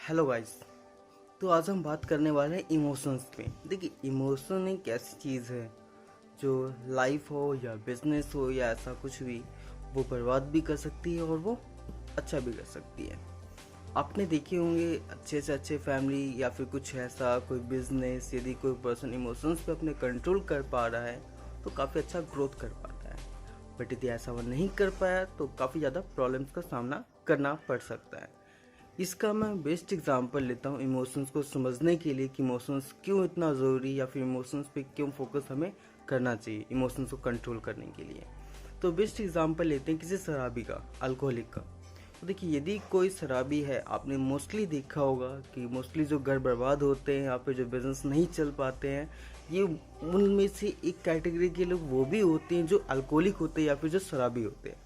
Hello guys. तो आज हम बात करने वाले हैं इमोशंस पे। देखिए, इमोशन एक ऐसी चीज़ है जो लाइफ हो या बिजनेस हो या ऐसा कुछ भी, वो बर्बाद भी कर सकती है और वो अच्छा भी कर सकती है। आपने देखे होंगे अच्छे से अच्छे फैमिली या फिर कुछ ऐसा कोई बिजनेस, यदि कोई पर्सन इमोशंस पे अपने कंट्रोल कर पा रहा है तो काफ़ी अच्छा ग्रोथ कर पाता है। बट यदि ऐसा वो नहीं कर पाया तो काफ़ी ज़्यादा प्रॉब्लम्स का सामना करना पड़ सकता है। इसका मैं बेस्ट एग्जांपल लेता हूँ इमोशंस को समझने के लिए कि इमोशंस क्यों इतना ज़रूरी या फिर इमोशंस पे क्यों फोकस हमें करना चाहिए इमोशंस को कंट्रोल करने के लिए। तो बेस्ट एग्जांपल लेते हैं किसी शराबी का, अल्कोहलिक का। तो देखिए, यदि कोई शराबी है, आपने मोस्टली देखा होगा कि मोस्टली जो घर बर्बाद होते हैं या फिर जो बिजनेस नहीं चल पाते हैं, ये उनमें से एक कैटेगरी के लोग वो भी होते हैं जो अल्कोहलिक होते हैं या फिर जो शराबी होते हैं।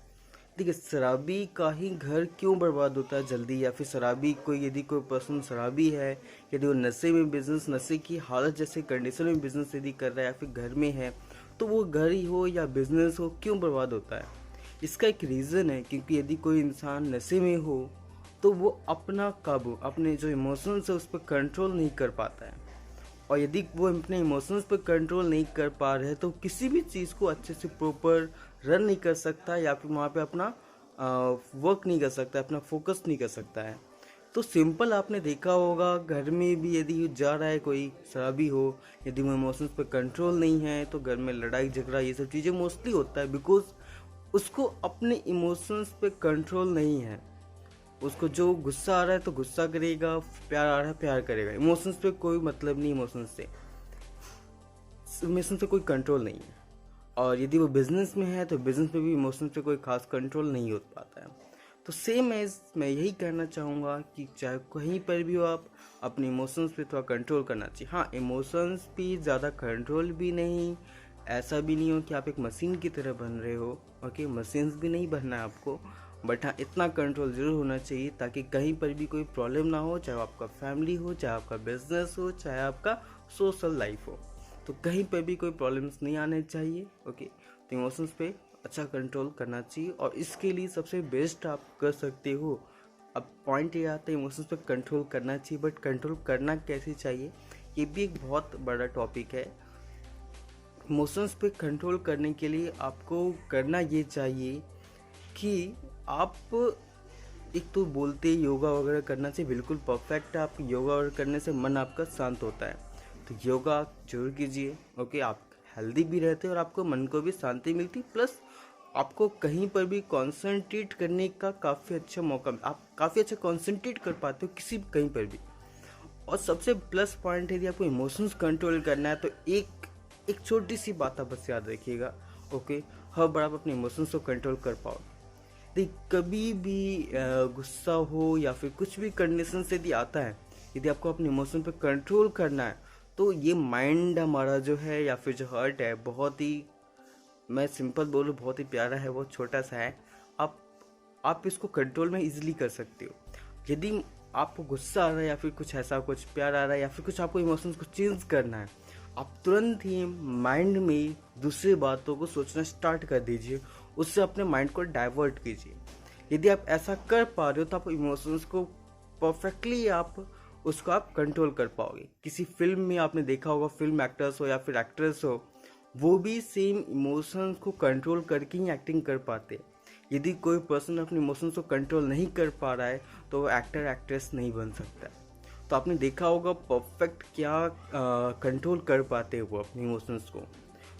देखिए, शराबी का ही घर क्यों बर्बाद होता है जल्दी, या फिर शराबी कोई, यदि कोई पर्सन शराबी है, यदि वो नशे में बिजनेस, नशे की हालत जैसे कंडीशन में बिजनेस यदि कर रहा है या फिर घर में है, तो वो घर ही हो या बिजनेस हो क्यों बर्बाद होता है। इसका एक रीज़न है, क्योंकि यदि कोई इंसान नशे में हो तो वो अपना काबू, अपने जो इमोशंस है उस पर कंट्रोल नहीं कर पाता है। और यदि वो अपने इमोशंस पर कंट्रोल नहीं कर पा रहे तो किसी भी चीज़ को अच्छे से प्रॉपर रन नहीं कर सकता या फिर वहाँ पे अपना वर्क नहीं कर सकता, अपना फोकस नहीं कर सकता है। तो सिंपल आपने देखा होगा, घर में भी यदि जा रहा है कोई शराबी हो, यदि वो इमोशंस पे कंट्रोल नहीं है तो घर में लड़ाई झगड़ा ये सब चीज़ें मोस्टली होता है, बिकॉज उसको अपने इमोशंस पे कंट्रोल नहीं है। उसको जो गुस्सा आ रहा है तो गुस्सा करेगा, प्यार आ रहा है प्यार करेगा, इमोशंस पे कोई मतलब नहीं, इमोशंस पे कोई कंट्रोल नहीं है। और यदि वो बिजनेस में है तो बिजनेस में भी इमोशंस पे कोई खास कंट्रोल नहीं हो पाता है। तो सेम एज मैं यही कहना चाहूँगा कि चाहे कहीं पर भी हो, आप अपने इमोशंस पे थोड़ा कंट्रोल करना चाहिए। हाँ, इमोशंस पे ज़्यादा कंट्रोल भी नहीं, ऐसा भी नहीं हो कि आप एक मशीन की तरह बन रहे हो। ओके, मशीन्स भी नहीं बनना है आपको, बट हाँ, इतना कंट्रोल ज़रूर होना चाहिए ताकि कहीं पर भी कोई प्रॉब्लम ना हो, चाहे आपका फैमिली हो, चाहे आपका बिजनेस हो, चाहे आपका सोशल लाइफ हो, तो कहीं पर भी कोई प्रॉब्लम्स नहीं आने चाहिए। ओके, तो इमोशंस पे अच्छा कंट्रोल करना चाहिए और इसके लिए सबसे बेस्ट आप कर सकते हो। अब पॉइंट ये आता है, इमोशंस पे कंट्रोल करना चाहिए, बट कंट्रोल करना कैसे चाहिए, ये भी एक बहुत बड़ा टॉपिक है। इमोशंस पे कंट्रोल करने के लिए आपको करना ये चाहिए कि आप एक तो बोलते योगा वगैरह करना चाहिए, बिल्कुल परफेक्ट है। आप योगा वगैरह करने से मन आपका शांत होता है, तो योगा जरूर कीजिए। ओके, आप हेल्दी भी रहते हैं और आपको मन को भी शांति मिलती, प्लस आपको कहीं पर भी कंसंट्रेट करने का काफ़ी अच्छा मौका, आप काफ़ी अच्छा कंसंट्रेट कर पाते हो किसी कहीं पर भी। और सबसे प्लस पॉइंट है, यदि आपको इमोशंस कंट्रोल करना है तो एक छोटी सी बात आप बस याद रखिएगा। ओके, हर बार आप अपने इमोशंस को कंट्रोल कर पाओ। देख, कभी भी गुस्सा हो या फिर कुछ भी कंडीशन से यदि आता है, यदि आपको अपने इमोशन पे कंट्रोल करना है, तो ये माइंड हमारा जो है या फिर जो हार्ट है, बहुत ही, मैं सिंपल बोलूँ, बहुत ही प्यारा है, बहुत छोटा सा है। आप आप इसको कंट्रोल में इजीली कर सकते हो। यदि आपको गुस्सा आ रहा है या फिर कुछ ऐसा, कुछ प्यार आ रहा है या फिर कुछ आपको इमोशंस को चेंज करना है, आप तुरंत ही माइंड में दूसरी बातों को सोचना स्टार्ट कर दीजिए, उससे अपने माइंड को डाइवर्ट कीजिए। यदि आप ऐसा कर पा रहे हो तो आप इमोशंस को परफेक्टली आप कंट्रोल कर पाओगे। किसी फिल्म में आपने देखा होगा, फिल्म एक्टर्स हो या फिर एक्ट्रेस हो, वो भी सेम इमोशंस को कंट्रोल करके ही एक्टिंग कर पाते हैं। यदि कोई पर्सन अपने इमोशंस को कंट्रोल नहीं कर पा रहा है तो वो एक्टर एक्ट्रेस नहीं बन सकता। तो आपने देखा होगा परफेक्ट क्या कंट्रोल कर पाते हैं वो अपने इमोशंस को।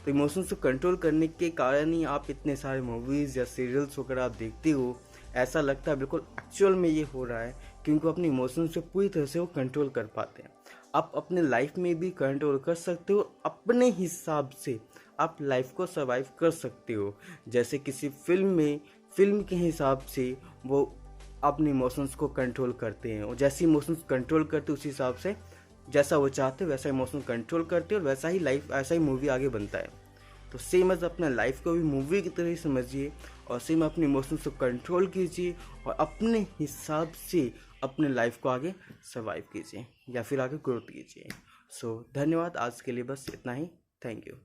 तो इमोशंस को कंट्रोल करने के कारण ही आप इतने सारे मूवीज़ या सीरियल्स वगैरह आप देखते हो, ऐसा लगता है बिल्कुल एक्चुअल में ये हो रहा है, क्योंकि अपने इमोशंस से पूरी तरह से वो कंट्रोल कर पाते हैं। आप अपने लाइफ में भी कंट्रोल कर सकते हो, अपने हिसाब से आप लाइफ को सर्वाइव कर सकते हो। जैसे किसी फिल्म के हिसाब से वो अपने इमोशंस को कंट्रोल करते हैं, और जैसे इमोशंस कंट्रोल करते हैं उस हिसाब से जैसा वो चाहते हैं वैसा इमोशन कंट्रोल करते हैं, और वैसा ही लाइफ, ऐसा ही मूवी आगे बनता है। तो सेम एज अपना लाइफ को भी मूवी की तरह ही समझिए, और सेम अपने इमोशंस को कंट्रोल कीजिए और अपने हिसाब से अपने लाइफ को आगे सर्वाइव कीजिए या फिर आगे ग्रोथ कीजिए। सो धन्यवाद, आज के लिए बस इतना ही। Thank you.